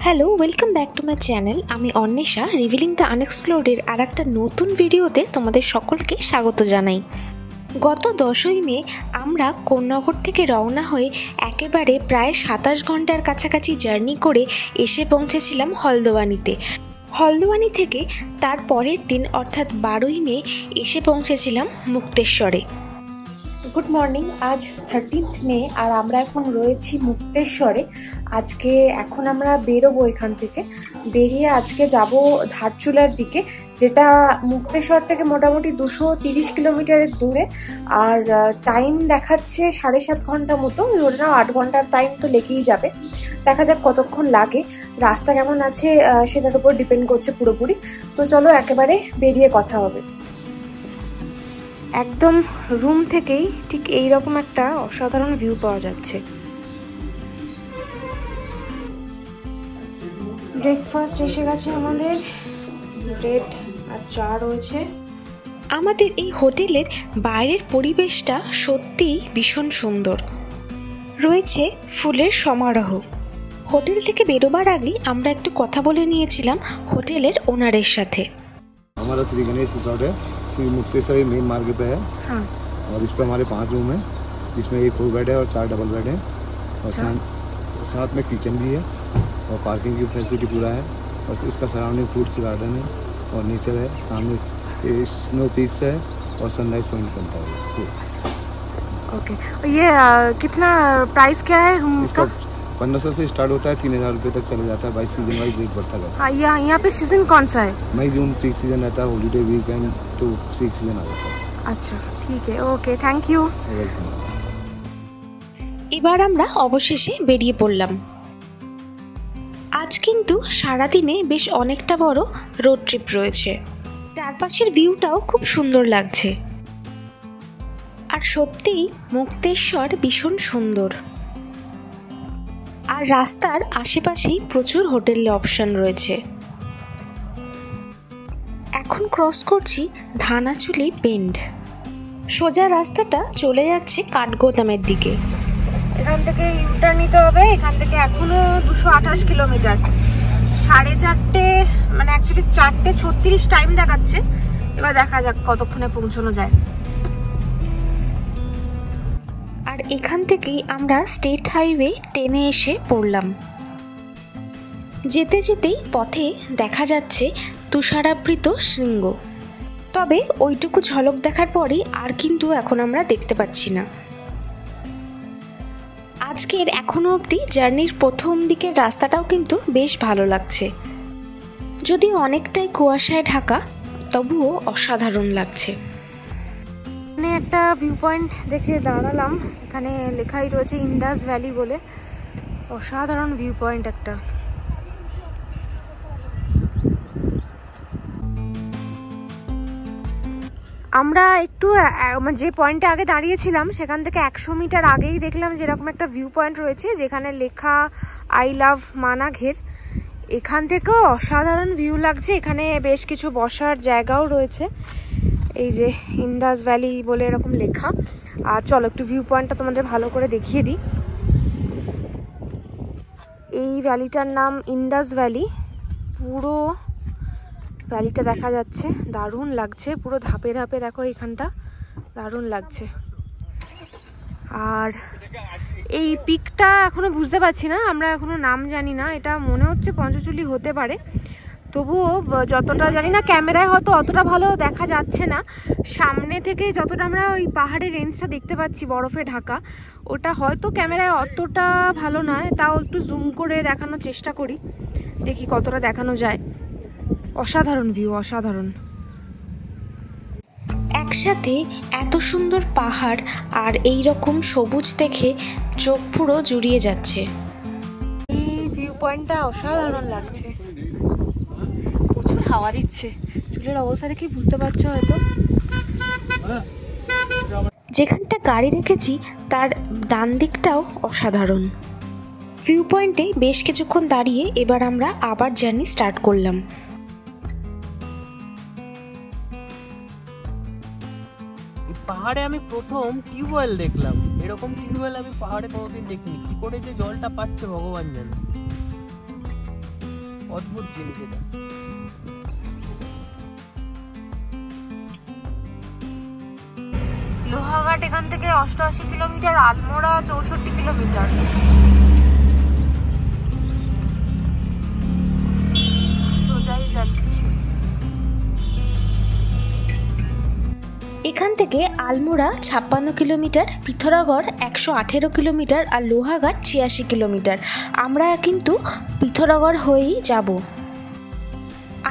Hello, welcome back to my channel. আমি Anwesha, revealing the আনএক্সপ্লোরের আর একটা নতুন ভিডিওতে তোমাদের সকলকে স্বাগত জানাই। গত 10ই মে আমরা কোন্নগর থেকে রওনা হয়ে একেবারে প্রায় 27 ঘন্টার কাছাকাছি জার্নি করে এসে পৌঁছেছিলাম হলদওয়ানিতে। হলদওয়ানি থেকে তার পরের দিন অর্থাৎ 12ই মে এসে পৌঁছেছিলাম মুক্তেশ্বরে। গুড মর্নিং, আজ 13th মে আর আমরা এখন রয়েছি মুক্তেশ্বরে। আজকে এখন আমরা বেরোবো এখান থেকে, বেরিয়ে আজকে যাব ধারচুলার দিকে, যেটা মুক্তেশ্বর থেকে মোটামুটি 230 কিলোমিটারের দূরে। আর টাইম দেখাচ্ছে 7.5 ঘন্টা মতো, ধরে নাও 8 ঘন্টার টাইম তো লেগেই যাবে। দেখা যাক কতক্ষণ লাগে, রাস্তা কেমন আছে সেটার উপর ডিপেন্ড করছে পুরোপুরি। তো চলো একেবারে বেরিয়ে কথা হবে। একদম রুম থেকেই ঠিক এইরকম একটা অসাধারণ ভিউ পাওয়া যাচ্ছে। ব্রেকফাস্ট এসে গেছে আমাদের, ব্রেড আর চা রয়েছে। আমাদের এই হোটেলের বাইরের পরিবেশটা সত্যিই ভীষণ সুন্দর, রয়েছে ফুলের সমারোহ। হোটেল থেকে বেরোবার আগে আমরা একটু কথা বলে নিয়েছিলাম হোটেলের ওনারের সাথে। हमारा श्री गणेश रिसोर्ट है, मुक्तेश्वर मेन मार्ग पे है। हाँ। और इस पर हमारे 5 रूम है, जिसमें 1 4 बेड है और 4 डबल बेड है। और साथ में किचन भी है और पार्किंग की फैसिलिटी पूरा है। और इसका सराउंडिंग फ्रूट्स गार्डन है और नेचर है, सामने स्नो पीक्स है और सनराइज पॉइंट बनता है। ओके, ये कितना प्राइस क्या है रूम का? 1500 से स्टार्ट होता है, 3000 रुपये तक चले जाता है। बाई सीजन वाइज रेट बढ़ता रहता है। यहाँ पे सीजन कौन सा है? मई जून पीक सीजन रहता है, हॉलीडे वीकेंड तो पीक सीजन आ जाता है। अच्छा ठीक है, ओके, थैंक यू। এবার আমরা অবশেষে বেরিয়ে পড়লাম। আজ কিন্তু সারাদিনে বেশ অনেকটা বড় রোড ট্রিপ রয়েছে। চারপাশের ভিউটাও খুব সুন্দর লাগছে। আর সত্যিই মুক্তেশ্বর ভীষণ সুন্দর। আর রাস্তার আশেপাশেই প্রচুর হোটেল অপশন রয়েছে। এখন ক্রস করছি ধানাচুলি বেন্ড। সোজা রাস্তাটা চলে যাচ্ছে কাঠগোদামের দিকে। এখান থেকে ইউটার্ন নিতে হবে। এখান থেকে এখনো 228 কিলোমিটার। 4:30 মানে অ্যাকচুয়ালি 4:36 টাইম দেখাচ্ছে। এবার দেখা যাক কতক্ষণে পৌঁছানো যায়। আর এখান থেকেই আমরা স্টেট হাইওয়ে 10-এ এসে পড়লাম। যেতে যেতেই পথে দেখা যাচ্ছে তুষারাবৃত শৃঙ্গ, তবে ওইটুকু ঝলক দেখার পরেই আর কিন্তু এখন আমরা দেখতে পাচ্ছি না। আজকের এখনো অবধি জার্নির প্রথম দিকের রাস্তাটাও কিন্তু বেশ ভালো লাগছে, যদিও অনেকটাই কুয়াশায় ঢাকা, তবুও অসাধারণ লাগছে। এখানে একটা ভিউ পয়েন্ট দেখে দাঁড়ালাম, এখানে লেখাই রয়েছে ইন্ডাস ভ্যালি বলে। অসাধারণ ভিউ পয়েন্ট একটা। আমরা একটু যে পয়েন্টে আগে দাঁড়িয়েছিলাম সেখান থেকে 100 মিটার আগেই দেখলাম যে এরকম একটা ভিউ পয়েন্ট রয়েছে, যেখানে লেখা আই লাভ মানাঘের। এখান থেকেও অসাধারণ ভিউ লাগছে। এখানে বেশ কিছু বসার জায়গাও রয়েছে, এই যে ইন্ডাস ভ্যালি বলে এরকম লেখা। আর চলো একটু ভিউ পয়েন্টটা তোমাদের ভালো করে দেখিয়ে দিই। এই ভ্যালিটার নাম ইন্ডাস ভ্যালি। পুরো ভ্যালিটা দেখা যাচ্ছে, দারুণ লাগছে। পুরো ধাপে ধাপে দেখো, এখানটা দারুণ লাগছে। আর এই পিকটা এখনো বুঝতে পারছি না, আমরা এখনো নাম জানি না। এটা মনে হচ্ছে পঞ্চচুলি হতে পারে, তবুও যতটা জানি না ক্যামেরায় হয়তো অতটা ভালো দেখা যাচ্ছে না। সামনে থেকে যতটা আমরা ওই পাহাড়ের রেঞ্জটা দেখতে পাচ্ছি বরফে ঢাকা, ওটা হয়তো ক্যামেরায় অতটা ভালো নয়। তাও একটু জুম করে দেখানোর চেষ্টা করি, দেখি কতটা দেখানো যায়। অসাধারণ ভিউ, অসাধারণ। একসাথে এত সুন্দর পাহাড় আর এই রকম সবুজ দেখে চোখ পুরো জুড়িয়ে যাচ্ছে। এই ভিউ পয়েন্টটা অসাধারণ লাগছে। প্রচুর হাওয়া দিচ্ছে, চুলের অবস্থা দেখে বুঝতে পারছো হয়তো। যেখানটা গাড়ি রেখেছি তার ডান দিকটাও অসাধারণ। ভিউ পয়েন্টে বেশ কিছুক্ষণ দাঁড়িয়ে এবার আমরা আবার জার্নি স্টার্ট করলাম। পাহাড়ে আমি প্রথম টিউবওয়েল দেখলাম, এরকম টিউবওয়েল আমি পাহাড়ে কোনোদিন দেখিনি। কি করে যে জলটা পাচ্ছে ভগবান জানে। অদ্ভুত জিনিস এটা। লোহাঘাট এখান থেকে 88 কিলোমিটার, আলমোড়া 64 কিলোমিটার। সোজাই যাচ্ছি। এখান থেকে আলমোড়া 56 কিলোমিটার, পিথোরাগড় 118 কিলোমিটার আর লোহাঘাট 86 কিলোমিটার। আমরা কিন্তু পিথোরাগড় হয়েই যাব।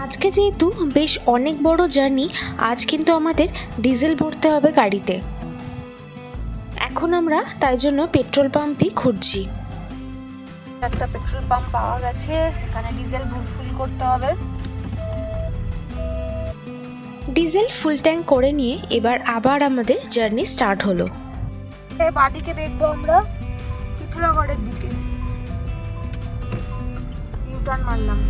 আজকে যেহেতু বেশ অনেক বড় জার্নি, আজ কিন্তু আমাদের ডিজেল ভরতে হবে গাড়িতে। এখন আমরা তাই জন্য পেট্রোল পাম্পই খুঁজছি। একটা পেট্রোল পাম্প পাওয়া গেছে, এখানে ডিজেল ফুল করতে হবে। ডিজেল ফুল ট্যাঙ্ক করে নিয়ে এবার আবার আমাদের জার্নি স্টার্ট হলো। বাদিকে দেখবো আমরা পিথোরাগড়ের দিকে। ইউটার্ন মারলাম।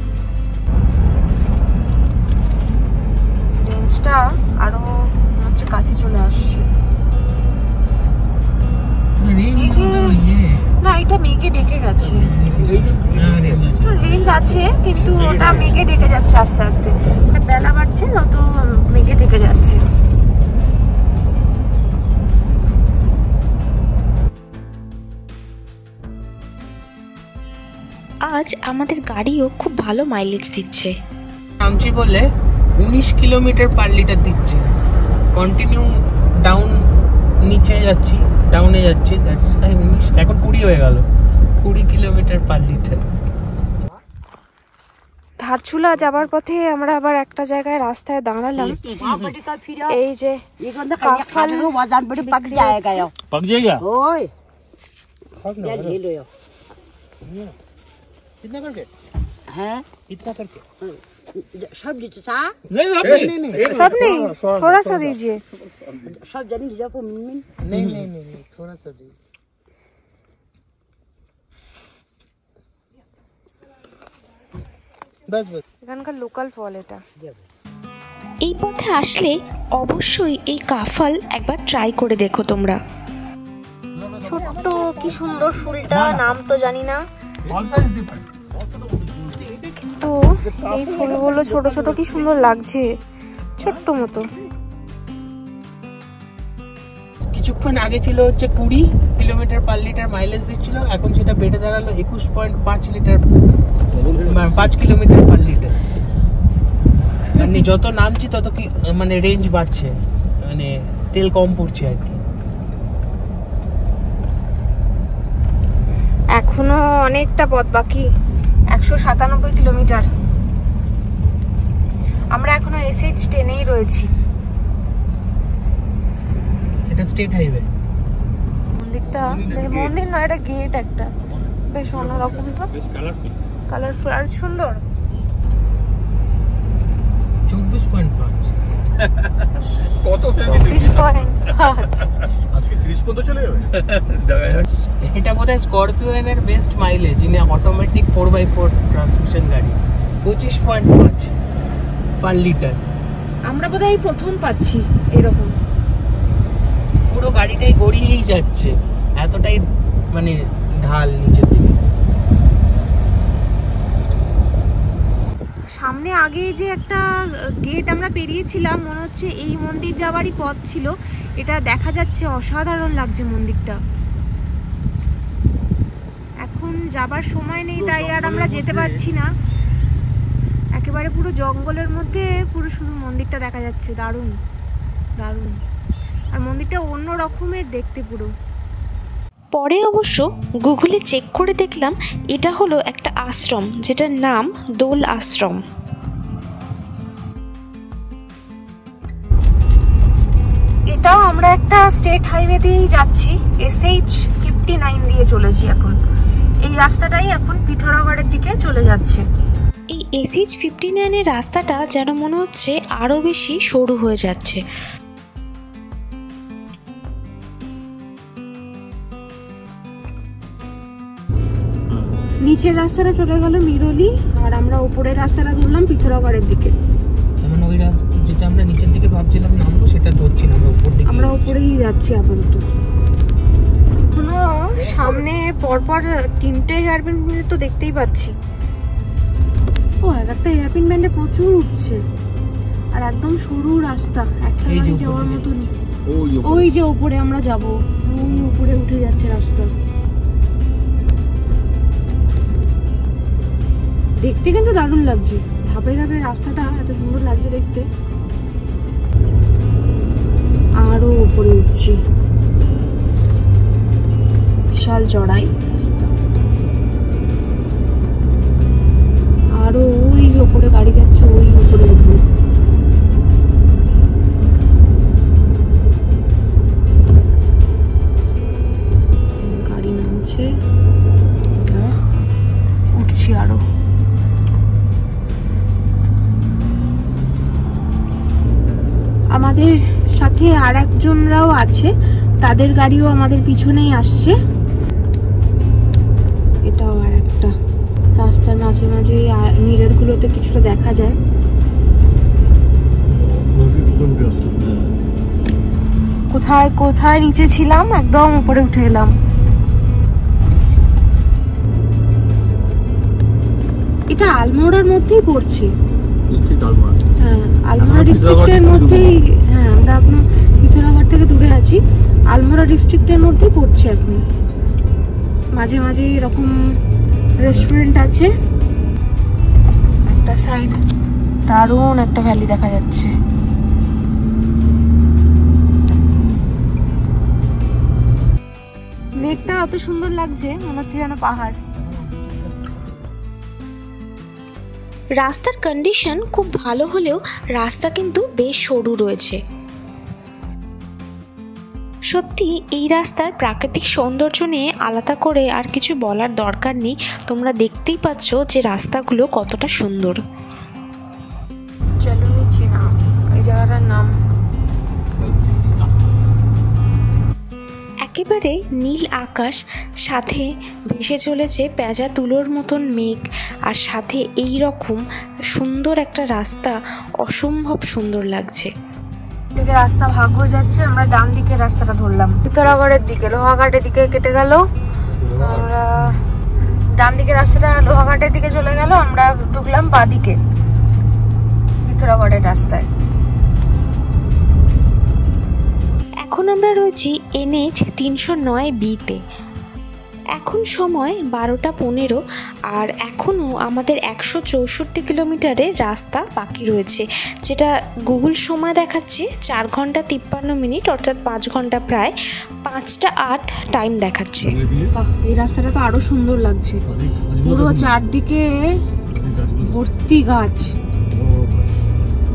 রেঞ্জটা আরো হচ্ছে কাছে চলে আসছে। না, এটা মেঘে ডেকে গেছে। রেঞ্জ আছে কিন্তু ওটা মেঘে ডেকে যাচ্ছে আস্তে আস্তে। বেলা বাড়ছে যত মেঘে ডেকে যাচ্ছে। আজ আমাদের গাড়িও খুব ভালো মাইলেজ দিচ্ছে। নামছি বলে 19 কিলোমিটার পার লিটার দিচ্ছে। কন্টিনিউ ডাউন নিচে যাচ্ছি, ডাউনে যাচ্ছি। দ্যাটস 19, এখন 20 হয়ে গেল। 20 কিলোমিটার পার লিটার। ধারচুলা যাবার পথে আমরা আবার একটা জায়গায় রাস্তায় দাঁড়ালাম। এই যে কাফাল पक जाएगा कितना करके हैं कितना करके सब सा नहीं सब नहीं, थोड़ा सा दीजिए। सब जन दीजिए को नहीं नहीं नहीं थोड़ा सा दीजिए। बस बस এখানকার লোকাল ফল এটা। এই পথে আসলে অবশ্যই এই কাফাল একবার ট্রাই করে দেখো তোমরা। ছোট্ট কি সুন্দর ফুলটা, নাম তো জানি না, তো এই ফুলগুলো ছোট ছোট কি সুন্দর লাগছে, ছোট্ট মতো। কিছুক্ষণ আগে ছিল হচ্ছে 20 কিলোমিটার পার লিটার মাইলেজ দিচ্ছিল, এখন সেটা বেড়ে দাঁড়ালো 21.5 লিটার 5 কিলোমিটার পার লিটার। মানে যত নামছি তত কি মানে রেঞ্জ বাড়ছে, মানে তেল কম পড়ছে আর কি। এখনো অনেকটা পথ বাকি, 197 কিলোমিটার। আমরা এখনো SH10 রয়েছি। এটা স্টেট হাইওয়ে। মন্দিরটা মন্দির নয়, এটা গেট একটা, বেশ অন্যরকম তো, কালারফুল আর সুন্দর। 24.5 কত 24.5 আজকে 30 পর্যন্ত চলে যাবে। এটা বোধহয় স্করপিও এর best mileage in automatic 4x4 transmission গাড়ি। 25.5 পার লিটার। আমরা বোধহয় প্রথম পাচ্ছি এরকম। পুরো গাড়িটাই গড়িয়েই যাচ্ছে, এতটাই মানে ঢাল নিচের দিকে। সামনে আগে যে একটা গেট আমরা পেরিয়েছিলাম, মনে হচ্ছে এই মন্দির যাওয়ারই পথ ছিল। এটা দেখা যাচ্ছে, অসাধারণ লাগছে মন্দিরটা। এখন যাবার সময় নেই, তাই আর আমরা যেতে পারছি না। একেবারে পুরো জঙ্গলের মধ্যে পুরো শুধু মন্দিরটা দেখা যাচ্ছে। দারুণ দারুণ, আর মন্দিরটা অন্য রকমের দেখতে পুরো। পরে অবশ্য গুগলে চেক করে দেখলাম এটা হলো একটা আশ্রম, যেটার নাম দোল আশ্রম। এটাও আমরা একটা স্টেট হাইওয়ে দিয়েই যাচ্ছি, SH59 দিয়ে চলেছি এখন। এই রাস্তাটাই এখন পিথোরাগড়ের দিকে চলে যাচ্ছে। এই SH59 এর রাস্তাটা যেন মনে হচ্ছে আরো বেশি সরু হয়ে যাচ্ছে। নিচের রাস্তাটা চলে গেল মিরলি, আর আমরা উপরের রাস্তাটা ধরলাম পিথোরাগড়ের দিকে। মানে ওই রাস্তা যেটা আমরা নিচের দিকে ভাবছিলাম নামবো, সেটা ধরছি না, আমরা উপর দিকে। আমরা উপরেই যাচ্ছি আপাতত। এখনো সামনে পরপর 3টে হেয়ারপিন তো দেখতেই পাচ্ছি। ও এক একটা এয়ারপিন ব্যান্ডে প্রচুর উঠছে, আর একদম সরু রাস্তা, একটা গাড়ি যাওয়ার মতনই। ওই যে ওপরে আমরা যাব, ওই উপরে উঠে যাচ্ছে রাস্তা। দেখতে কিন্তু দারুণ লাগছে, ধাপে ধাপে রাস্তাটা এত সুন্দর লাগছে দেখতে। আরো উপরে উঠছি, বিশাল চড়াই রাস্তা। আরো ওই উপরে গাড়ি যাচ্ছে, ওই উপরে উঠবো। গাড়ি নামছে, উঠছি আরো। আমাদের সাথে আর একজনরাও আছে, তাদের গাড়িও আমাদের পিছনেই আসছে। এটাও আর একটা রাস্তার মাঝে মাঝে মিরর গুলোতে কিছুটা দেখা যায়। কোথায় কোথায় নিচে ছিলাম, একদম উপরে উঠে এলাম। এটা আলমোড়ার মধ্যেই পড়ছে। হ্যাঁ, আলমোড়া ডিস্ট্রিক্টের মধ্যেই। হ্যাঁ, আমরা এখন পিথোরাগড় থেকে দূরে আছি, আলমোড়া ডিস্ট্রিক্টের মধ্যেই পড়ছে। এখন মাঝে মাঝে এরকম রেস্টুরেন্ট আছে। একটা সাইড দারুণ একটা ভ্যালি দেখা যাচ্ছে। মেঘটা এত সুন্দর লাগছে, মনে হচ্ছে যেন পাহাড়। রাস্তার কন্ডিশন খুব ভালো হলেও রাস্তা কিন্তু বেশ সরু রয়েছে। সত্যি এই রাস্তার প্রাকৃতিক সৌন্দর্য নিয়ে আলাদা করে আর কিছু বলার দরকার নেই, তোমরা দেখতেই পাচ্ছ যে রাস্তাগুলো কতটা সুন্দর। চলো নিচে নাম, এই জায়গাটার নাম। একেবারে নীল আকাশ, সাথে ভেসে চলেছে পেঁজা তুলোর মতন মেঘ, আর সাথে এই রকম সুন্দর একটা রাস্তা, অসম্ভব সুন্দর লাগছে। দিকে রাস্তা ভাগ হয়ে যাচ্ছে, আমরা ডান দিকে রাস্তাটা ধরলাম, পিথোরাগড়ের দিকে, লোহাঘাটের দিকে কেটে গেল। আমরা ডান দিকে রাস্তাটা লোহাঘাটের দিকে চলে গেল, আমরা ঢুকলাম বাঁ দিকে পিথোরাগড়ের রাস্তায়। এখন আমরা রয়েছি NH 309B-তে। এখন সময় 12টা 15, আর এখনও আমাদের 164 কিলোমিটারের রাস্তা বাকি রয়েছে, যেটা গুগল সময় দেখাচ্ছে 4 ঘন্টা 53 মিনিট, অর্থাৎ 5 ঘন্টা প্রায় 5টা 8 টাইম দেখাচ্ছে। এই রাস্তাটা তো আরো সুন্দর লাগছে, পুরো চারদিকে ভর্তি গাছ,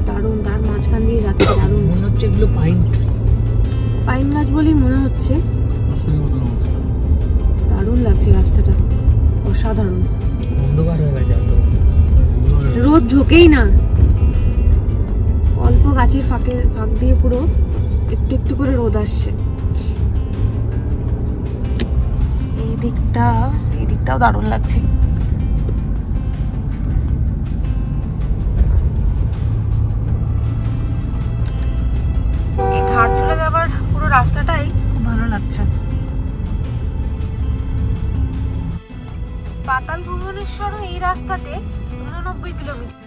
দারুণ। তার মাঝখান দিয়ে যাচ্ছে, দারুণ মনে হচ্ছে এগুলো পাইন গাছ বলেই মনে হচ্ছে। দারুণ লাগছে রাস্তাটা, অসাধারণ। অন্ধকার হয়ে গেছে, রোদ ঝোঁকেই না, অল্প গাছের ফাঁক দিয়ে পুরো একটু একটু করে রোদ আসছে। এই দিকটাও দারুণ লাগছে। এই ধার চলে যাবার পুরো রাস্তাটাই খুব ভালো লাগছে। পাতাল ভুবনেশ্বরও এই রাস্তাতে 89 কিলোমিটার।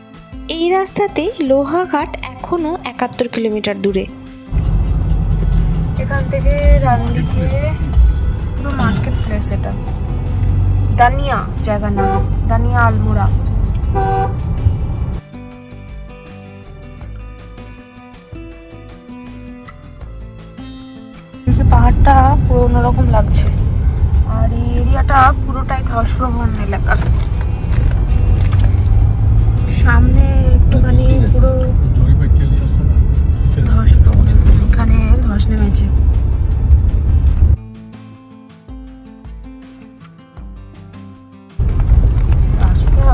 এই রাস্তাতে লোহাঘাট এখনো 71 কিলোমিটার দূরে। এখান থেকে ডান দিকে পুরো মার্কেট প্লেস। এটা দানিয়া জায়গার নাম, দানিয়া আলমোড়া। দেখে পাহাড়টা পুরো অন্যরকম লাগছে, আর এই এরিয়াটা পুরোটাই ধসপ্রবণ এলাকা। সামনে একটুখানি পুরো ধসপ্রবণ, এখানে ধস নেমেছে। রাস্তা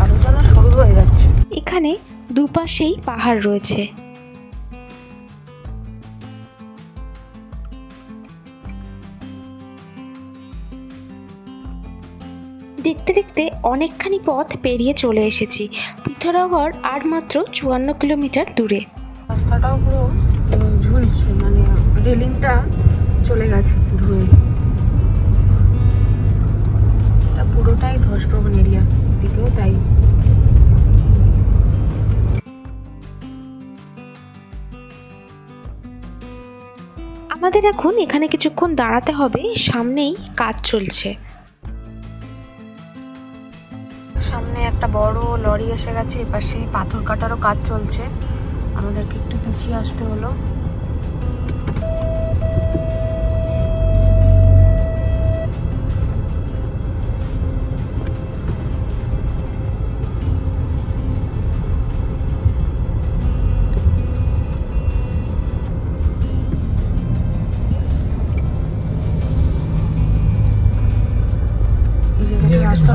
আরো যেন সরু হয়ে যাচ্ছে। এখানে দুপাশেই পাহাড় রয়েছে। দেখতে দেখতে অনেকখানি পথ পেরিয়ে চলে এসেছি। পিথোরাগড় আর মাত্র 54 কিলোমিটার দূরে। রাস্তাটাও পুরো ঝুলছে, মানে রেলিংটা চলে গেছে ধুয়ে। এটা পুরোটাই ধসপ্রবণ এরিয়া, দিকেও তাই। আমাদের এখন এখানে কিছুক্ষণ দাঁড়াতে হবে, সামনেই কাজ চলছে। সামনে একটা বড় লরি এসে গেছে, এপাশে পাথর কাটারও কাজ চলছে, আমাদেরকে একটু পিছিয়ে আসতে হলো।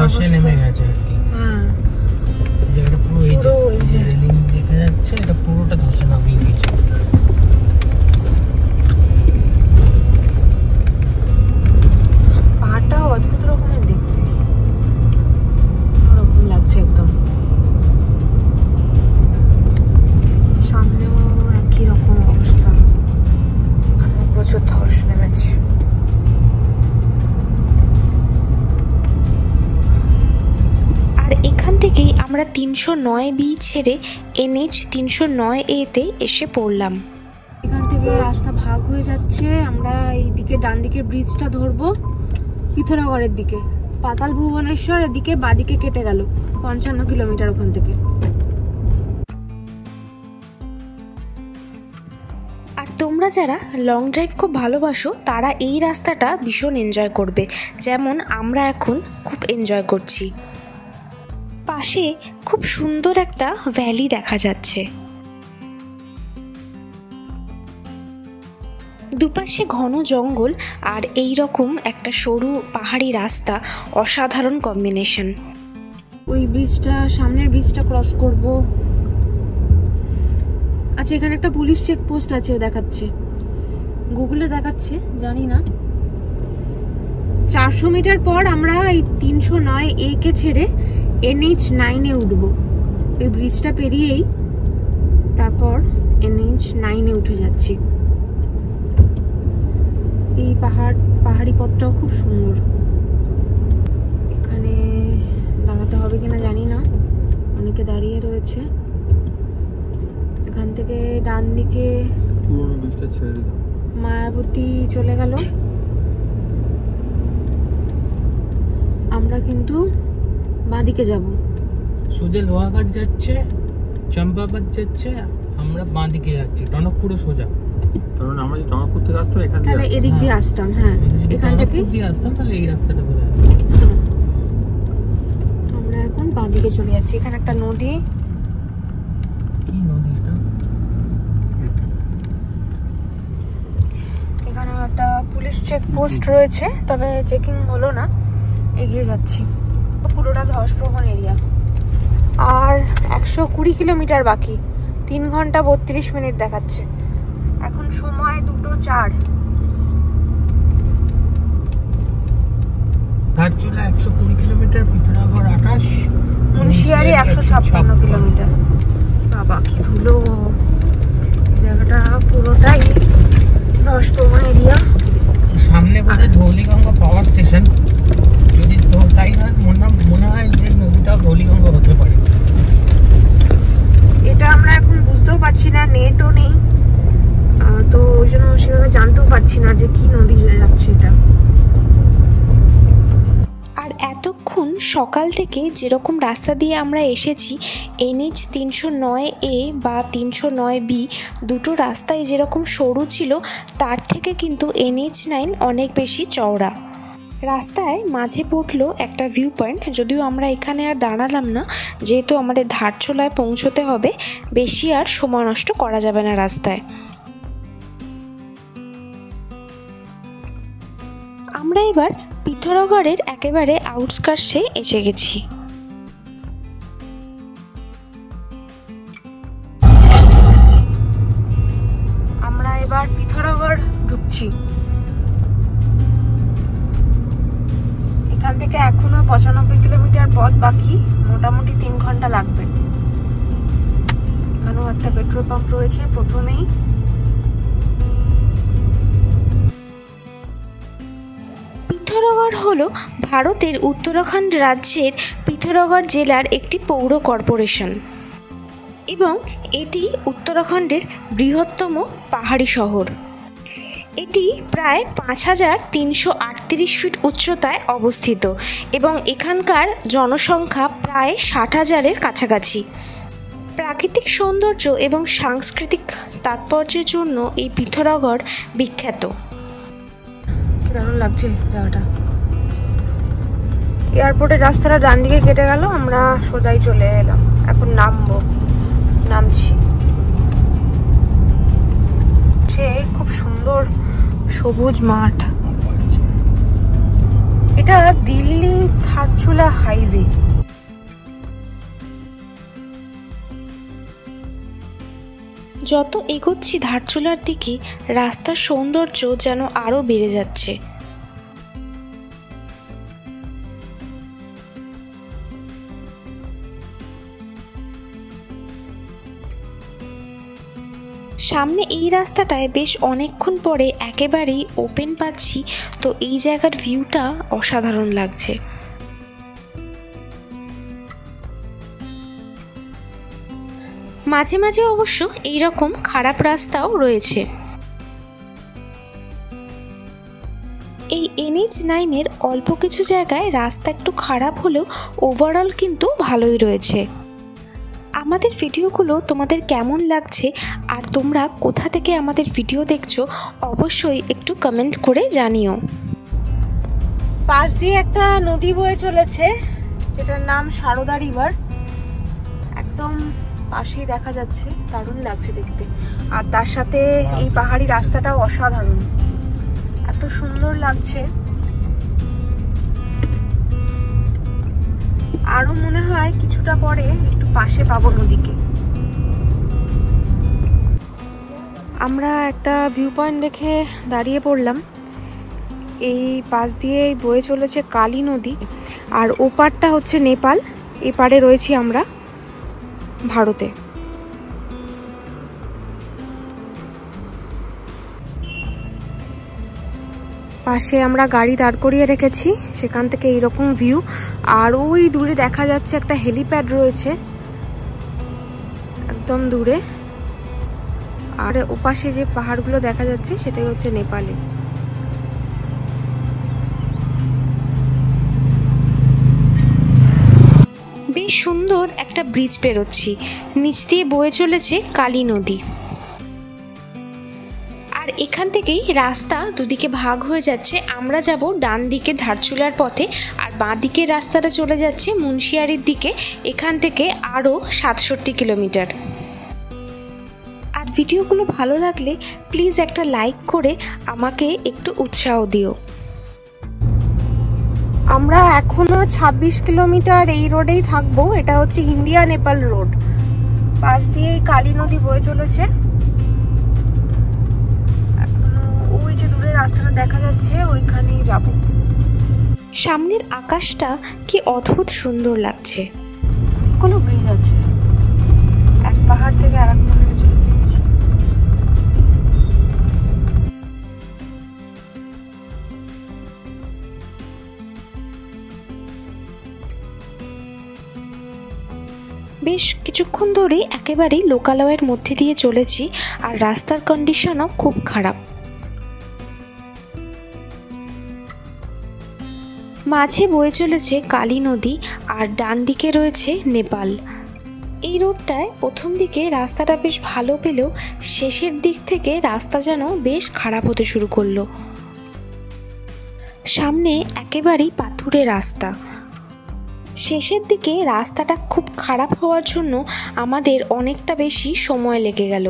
ধসে নেমে গেছে আর কি। জায়গাটা পুরো এই যে রেলিং দেখা যাচ্ছে, এটা পুরোটা ধসে নামিয়ে গেছে। পাহাড়টা অদ্ভুত রকমের দেখতে, ওরকম লাগছে একদম। সামনেও একই রকম অবস্থা, এখানে প্রচুর ধস নেমেছে। এখান থেকেই আমরা 309B ছেড়ে NH 309A-তে এসে পড়লাম। এখান থেকে রাস্তা ভাগ হয়ে যাচ্ছে, আমরা এই দিকে ডান দিকে ব্রিজটা ধরবো পিথোরাগড়ের দিকে, পাতাল ভুবনেশ্বর এদিকে বাদিকে কেটে গেল 55 কিলোমিটার ওখান থেকে। আর তোমরা যারা লং ড্রাইভ খুব ভালোবাসো তারা এই রাস্তাটা ভীষণ এনজয় করবে, যেমন আমরা এখন খুব এনজয় করছি। পাশে খুব সুন্দর একটা ভ্যালি দেখা যাচ্ছে, দুপাশে ঘন জঙ্গল আর এই রকম একটা সরু পাহাড়ি রাস্তা, অসাধারণ কম্বিনেশন। ওই ব্রিজটা, সামনের ব্রিজটা ক্রস করব। আচ্ছা, এখানে একটা পুলিশ চেকপোস্ট আছে দেখাচ্ছে, গুগলে দেখাচ্ছে, জানি না। 400 মিটার পর আমরা এই 309A কে ছেড়ে NH 9-এ উঠব। এই ব্রিজটা পেরিয়েই তারপর NH 9-এ উঠে যাচ্ছি। এই পাহাড়ি পথটাও খুব সুন্দর। এখানে দাঁড়াতে হবে কিনা জানি না, অনেকে দাঁড়িয়ে রয়েছে। এখান থেকে ডান দিকে মায়াবতী চলে গেল, আমরা কিন্তু বাঁদিকে যাব। সোজা লোহাঘাট যাচ্ছে, চম্পাবাদ যাচ্ছে, আমরা বাঁদিকে যাচ্ছি, টনকপুরে সোজা। কারণ আমরা যদি টনকপুর থেকে আসতাম এখান থেকে, তাহলে এদিক দিয়ে আসতাম। হ্যাঁ, এখান থেকে দিয়ে আসতাম, তাহলে এই রাস্তাটা ধরে আসতাম। আমরা এখন বাঁদিকে চলে যাচ্ছি। এখানে একটা নদী, কি নদী এটা? এখানে একটা পুলিশ চেকপোস্ট রয়েছে, তবে চেকিং হলো না, এগিয়ে যাচ্ছি। পুরোটা ধসপ্রবণ এরিয়া। আর 120 কিলোমিটার বাকি, 3 ঘন্টা 32 মিনিট দেখাচ্ছে। এখন সময় 2:04। Dharchula 120 kilometre, Pithoragarh 28, Munsiyari 156 kilometre. বাবা কি ধুলো, জায়গাটা পুরোটাই ধসপ্রবণ এরিয়া। সামনে বোধহয় ধৌলিগঙ্গা পাওয়ার স্টেশন, যদি তাই হয় মনে হয় যে নদীটা ধৌলিগঙ্গা হতে পারে। এটা আমরা এখন বুঝতেও পারছি না, নেটও নেই, তো ওই জন্য সেভাবে জানতেও পারছি না যে কি নদী যাচ্ছে এটা। আর এতক্ষণ সকাল থেকে যেরকম রাস্তা দিয়ে আমরা এসেছি, NH 309A বা 309B দুটো রাস্তায় যেরকম সরু ছিল, তার থেকে কিন্তু NH 9 অনেক বেশি চওড়া। রাস্তায় মাঝে পড়লো একটা ভিউ পয়েন্ট, যদিও আমরা এখানে আর দাঁড়ালাম না, যেহেতু আমাদের ধারচুলায় পৌঁছতে হবে, বেশি আর সময় নষ্ট করা যাবে না রাস্তায়। আমরা এবার পিথোরাগড়ের একেবারে আউটস্কার্টসে এসে গেছি। আমরা এবার পিথোরাগড় ঢুকছি। এখান থেকে এখনো 95 কিলোমিটার পথ বাকি, মোটামুটি 3 ঘন্টা লাগবে। এখানেও একটা পেট্রোল পাম্প রয়েছে প্রথমেই। পিথোরাগড় হলো ভারতের উত্তরাখণ্ড রাজ্যের পিথোরাগড় জেলার একটি পৌর কর্পোরেশন এবং এটি উত্তরাখণ্ডের বৃহত্তম পাহাড়ি শহর। এটি প্রায় 5338 ফিট উচ্চতায় অবস্থিত এবং এখানকার জনসংখ্যা প্রায় 60,000-এর কাছাকাছি। প্রাকৃতিক সৌন্দর্য এবং সাংস্কৃতিক তাৎপর্যের জন্য এই পিথোরাগড় বিখ্যাত। কি দারুণ লাগছে জায়গাটা। এয়ারপোর্টের রাস্তাটা ডান দিকে কেটে গেল, আমরা সোজাই চলে এলাম। এখন নামছি। সে খুব সুন্দর সবুজ মাঠ। এটা দিল্লি ধারচুলা হাইওয়ে। যত এগোচ্ছি ধারচুলার দিকে রাস্তার সৌন্দর্য যেন আরো বেড়ে যাচ্ছে। সামনে এই রাস্তাটায় বেশ অনেকক্ষণ পরে একেবারেই ওপেন পাচ্ছি, তো এই জায়গার ভিউটা অসাধারণ লাগছে। মাঝে মাঝে অবশ্য এইরকম খারাপ রাস্তাও রয়েছে। এই NH9-এর অল্প কিছু জায়গায় রাস্তা একটু খারাপ হলেও ওভারঅল কিন্তু ভালোই রয়েছে। আমাদের ভিডিওগুলো তোমাদের কেমন লাগছে আর তোমরা কোথা থেকে আমাদের ভিডিও দেখছো অবশ্যই একটু কমেন্ট করে জানিও। পাশ দিয়ে একটা নদী বয়ে চলেছে যেটার নাম সারদা রিভার। একদম পাশেই দেখা যাচ্ছে, দারুণ লাগছে দেখতে। আর তার সাথে এই পাহাড়ি রাস্তাটাও অসাধারণ, এত সুন্দর লাগছে। আরো মনে হয় কিছুটা পরে একটু পাশে পাবো নদীকে। আমরা একটা ভিউ পয়েন্ট দেখে দাঁড়িয়ে পড়লাম। এই পাশ দিয়ে বয়ে চলেছে কালী নদী, আর ওপারটা হচ্ছে নেপাল, এপারে রয়েছি আমরা ভারতে। পাশে আমরা গাড়ি দাঁড় করিয়ে রেখেছি, সেখান থেকে এইরকম ভিউ। আর ওই দূরে দেখা যাচ্ছে একটা হেলিপ্যাড রয়েছে একদম দূরে। আর ওপাশে যে পাহাড়গুলো দেখা যাচ্ছে সেটাই হচ্ছে নেপালে। বেশ সুন্দর একটা ব্রিজ পেরোচ্ছি, নিচ দিয়ে বয়ে চলেছে কালী নদী। আর এখান থেকেই রাস্তা দুদিকে ভাগ হয়ে যাচ্ছে। আমরা যাব ডান দিকে ধারচুলার পথে, আর বাঁ দিকের রাস্তাটা চলে যাচ্ছে মুন্সিয়ারির দিকে। এখান থেকে আরও 67 কিলোমিটার। আর ভিডিওগুলো ভালো লাগলে প্লিজ একটা লাইক করে আমাকে একটু উৎসাহ দিও। আমরা এখনো 26 কিলোমিটার এই রোডেই থাকবো। এটা হচ্ছে ইন্ডিয়া নেপাল রোড। পাশ দিয়ে কালী নদী বয়ে চলেছে। এখনো ওই যে দূরে রাস্তাটা দেখা যাচ্ছে ওইখানেই যাব। সামনের আকাশটা কি অদ্ভুত সুন্দর লাগছে। কোনো ব্রিজ আছে, এক পাহাড় থেকে আরেক পাহাড়ে চলে যাচ্ছে। বেশ কিছুক্ষণ ধরে একেবারেই লোকালয়ের মধ্যে দিয়ে চলেছি, আর রাস্তার কন্ডিশনও খুব খারাপ। মাঝে বয়ে চলেছে কালী নদী, আর ডান দিকে রয়েছে নেপাল। এই রোডটায় প্রথম দিকে রাস্তাটা বেশ ভালো পেলেও শেষের দিক থেকে রাস্তা যেন বেশ খারাপ হতে শুরু করলো। সামনে একেবারেই পাথুরে রাস্তা। শেষের দিকে রাস্তাটা খুব খারাপ হওয়ার জন্য আমাদের অনেকটা বেশি সময় লেগে গেল।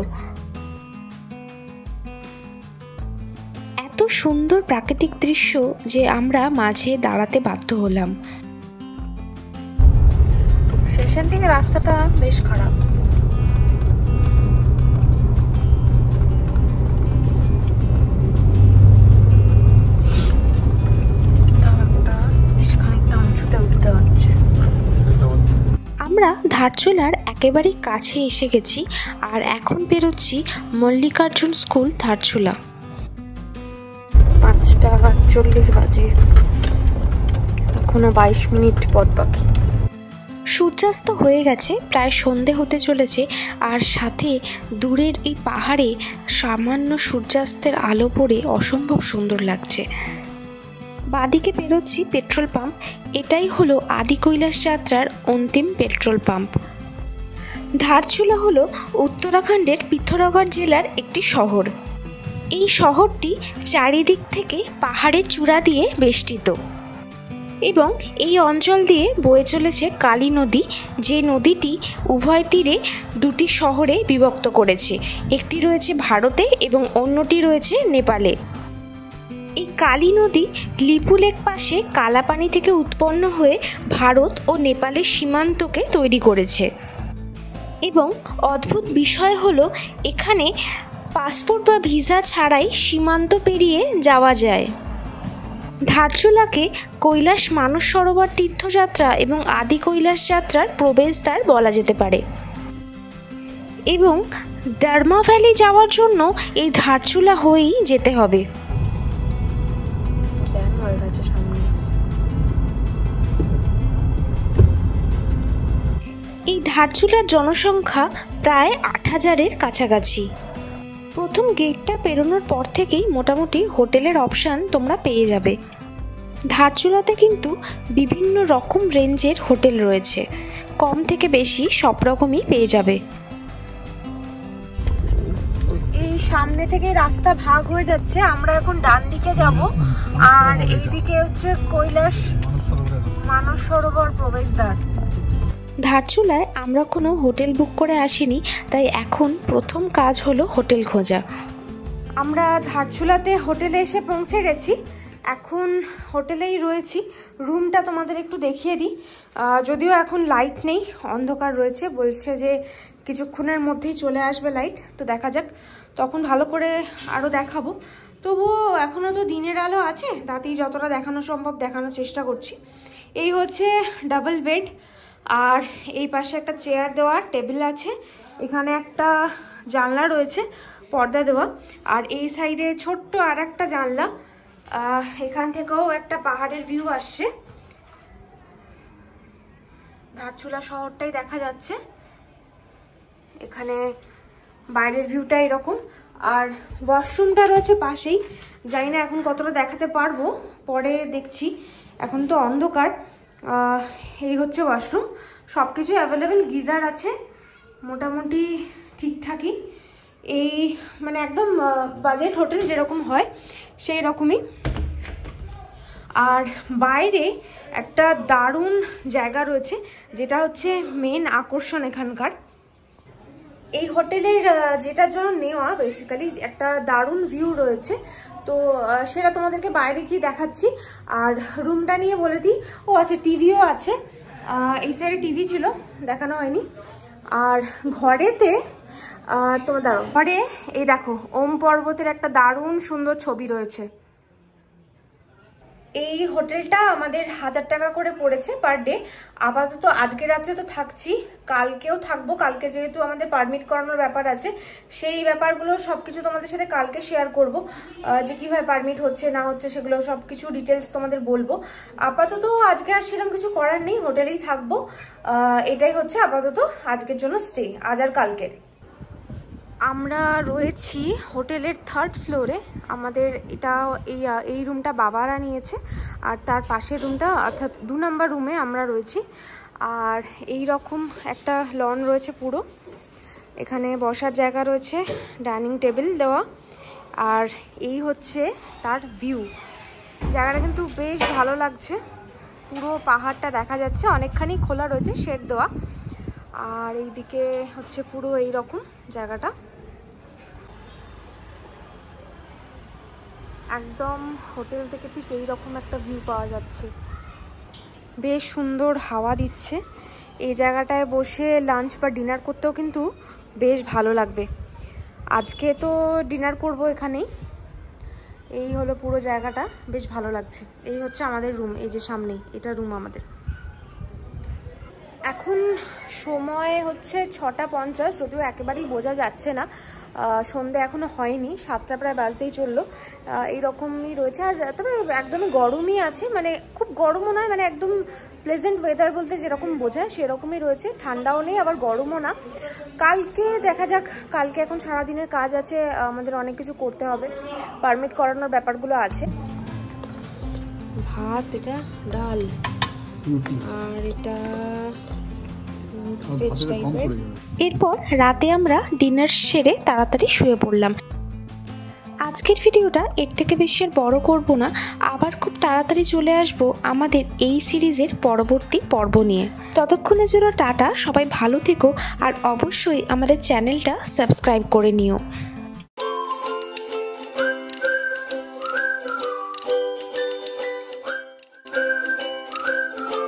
এত সুন্দর প্রাকৃতিক দৃশ্য যে আমরা মাঝে দাঁড়াতে বাধ্য হলাম। শেষের দিকে রাস্তাটা বেশ খারাপ। আমরা ধারচুলার একেবারেই কাছে এসে গেছি, আর এখন বেরোচ্ছি মল্লিকার্জুন স্কুল ধারচুলা। 5:40 বাজে, এখনো 22 মিনিট পথ বাকি। সূর্যাস্ত হয়ে গেছে, প্রায় সন্ধে হতে চলেছে, আর সাথে দূরের এই পাহাড়ে সামান্য সূর্যাস্তের আলো পড়ে অসম্ভব সুন্দর লাগছে। বাদিকে বেরোচ্ছি পেট্রোল পাম্প। এটাই হলো আদি কৈলাস যাত্রার অন্তিম পেট্রোল পাম্প। ধারচুলা হলো উত্তরাখণ্ডের পিথোরাগড় জেলার একটি শহর। এই শহরটি চারিদিক থেকে পাহাড়ের চূড়া দিয়ে বেষ্টিত এবং এই অঞ্চল দিয়ে বয়ে চলেছে কালী নদী, যে নদীটি উভয় তীরে দুটি শহরে বিভক্ত করেছে। একটি রয়েছে ভারতে এবং অন্যটি রয়েছে নেপালে। এই কালী নদী লিপু লেক পাশে কালাপানি থেকে উৎপন্ন হয়ে ভারত ও নেপালের সীমান্তকে তৈরি করেছে। এবং অদ্ভুত বিষয় হলো এখানে পাসপোর্ট বা ভিসা ছাড়াই সীমান্ত পেরিয়ে যাওয়া যায়। ধারচুলাকে কৈলাস মানস সরোবর তীর্থযাত্রা এবং আদি কৈলাস যাত্রার প্রবেশদ্বার বলা যেতে পারে। এবং দার্মা ভ্যালি যাওয়ার জন্য এই ধারচুলা হয়েই যেতে হবে। এই ধারচুলার জনসংখ্যা প্রায় ৮,০০০-এর কাছাকাছি। প্রথম গেটটা পেরোনোর পর থেকেই মোটামুটি হোটেলের অপশান তোমরা পেয়ে যাবে। ধারচুলাতে কিন্তু বিভিন্ন রকম রেঞ্জের হোটেল রয়েছে, কম থেকে বেশি সব রকমই পেয়ে যাবে। এই সামনে থেকে রাস্তা ভাগ হয়ে যাচ্ছে, আমরা এখন ডান দিকে যাব, আর এইদিকে হচ্ছে কৈলাস মানস সরোবর প্রবেশদ্বার। ধারচুলায় আমরা কোনো হোটেল বুক করে আসিনি, তাই এখন প্রথম কাজ হলো হোটেল খোঁজা। আমরা ধারচুলাতে হোটেলে এসে পৌঁছে গেছি, এখন হোটেলেই রয়েছি। রুমটা তোমাদের একটু দেখিয়ে দিই, যদিও এখন লাইট নেই, অন্ধকার রয়েছে, বলছে যে কিছুক্ষণের মধ্যেই চলে আসবে লাইট, তো দেখা যাক, তখন ভালো করে আরও দেখাবো। তবুও এখনও তো দিনের আলো আছে, তাতেই যতটা দেখানো সম্ভব দেখানোর চেষ্টা করছি। এই হচ্ছে ডাবল বেড, আর এই পাশে একটা চেয়ার দেওয়া, টেবিল আছে, এখানে একটা জানলা রয়েছে পর্দা দেওয়া, আর এই সাইডে ছোট্ট আর একটা জানলা, এখান থেকেও একটা পাহাড়ের ভিউ আসছে। ধারচুলা শহরটাই দেখা যাচ্ছে, এখানে বাইরের ভিউটা এরকম, আর ওয়াশরুমটা রয়েছে পাশেই। জানি না এখন কতটা দেখাতে পারবো, পরে দেখছি, এখন তো অন্ধকার। এই হচ্ছে ওয়াশরুম, সব কিছু অ্যাভেলেবেল, গিজার আছে, মোটামুটি ঠিকঠাকই। এই মানে একদম বাজেট হোটেল যেরকম হয় সেই রকমই। আর বাইরে একটা দারুণ জায়গা রয়েছে, যেটা হচ্ছে মেন আকর্ষণ এখানকার। এই হোটেলের যেটার জন্য নেওয়া বেসিক্যালি একটা দারুণ ভিউ রয়েছে, তো সেটা তোমাদেরকে বাইরে গিয়ে দেখাচ্ছি। আর রুমটা নিয়ে বলে দিই, ও আচ্ছা টিভিও আছে, এই সাইডে টিভি ছিল, দেখানো হয়নি। আর ঘরেতে তোমার দাঁড়ো, ঘরে এই দেখো ওম পর্বতের একটা দারুণ সুন্দর ছবি রয়েছে। এই হোটেলটা আমাদের 1000 টাকা করে পড়েছে পার ডে। আপাতত আজকে রাত্রে তো থাকছি, কালকেও থাকবো, কালকে যেহেতু আমাদের পারমিট করানোর ব্যাপার আছে, সেই ব্যাপারগুলো সবকিছু তোমাদের সাথে কালকে শেয়ার করব, যে কিভাবে পারমিট হচ্ছে না হচ্ছে সেগুলো সবকিছু ডিটেলস তোমাদের বলবো। আপাতত আজকে আর সেরকম কিছু করার নেই, হোটেলেই থাকবো, এটাই হচ্ছে আপাতত আজকের জন্য স্টে, আজ আর কালকের। আমরা রয়েছি হোটেলের 3rd ফ্লোরে। আমাদের এটা এই রুমটা বাবারা নিয়েছে, আর তার পাশের রুমটা অর্থাৎ 2 নম্বর রুমে আমরা রয়েছি। আর এই রকম একটা লন রয়েছে পুরো, এখানে বসার জায়গা রয়েছে, ডাইনিং টেবিল দেওয়া, আর এই হচ্ছে তার ভিউ। জায়গাটা কিন্তু বেশ ভালো লাগছে, পুরো পাহাড়টা দেখা যাচ্ছে, অনেকখানি খোলা রয়েছে, শেড দেওয়া। আর এইদিকে হচ্ছে পুরো এই রকম জায়গাটা, একদম হোটেল থেকে ঠিক এইরকম একটা ভিউ পাওয়া যাচ্ছে, বেশ সুন্দর হাওয়া দিচ্ছে। এই জায়গাটায় বসে লাঞ্চ বা ডিনার করতেও কিন্তু বেশ ভালো লাগবে। আজকে তো ডিনার করব এখানেই। এই হলো পুরো জায়গাটা, বেশ ভালো লাগছে। এই হচ্ছে আমাদের রুম, এই যে সামনেই এটা রুম আমাদের। এখন সময় হচ্ছে 6:50, যদিও একেবারেই বোঝা যাচ্ছে না, সন্ধে এখনো হয়নি, 7টা প্রায় বাজতেই চললো, এইরকমই রয়েছে। আর তবে একদমই গরমই আছে, মানে খুব গরমও নয়, মানে একদম প্লেজেন্ট ওয়েদার বলতে যেরকম বোঝায় সেরকমই রয়েছে, ঠান্ডাও নেই আবার গরমও না। কালকে দেখা যাক, কালকে এখন সারাদিনের কাজ আছে, আমাদের অনেক কিছু করতে হবে, পারমিট করানোর ব্যাপারগুলো আছে। ভাত, এটা ডাল, আর এটা ভেজ টাইপের। এরপর রাতে আমরা ডিনার সেরে তাড়াতাড়ি শুয়ে পড়লাম। আজকের ভিডিওটা এর থেকে বেশি আর বড় করব না, আবার খুব তাড়াতাড়ি চলে আসব আমাদের এই সিরিজের পরবর্তী পর্ব নিয়ে। ততক্ষণের জন্য টাটা, সবাই ভালো থেকো আর অবশ্যই আমাদের চ্যানেলটা সাবস্ক্রাইব করে নিও।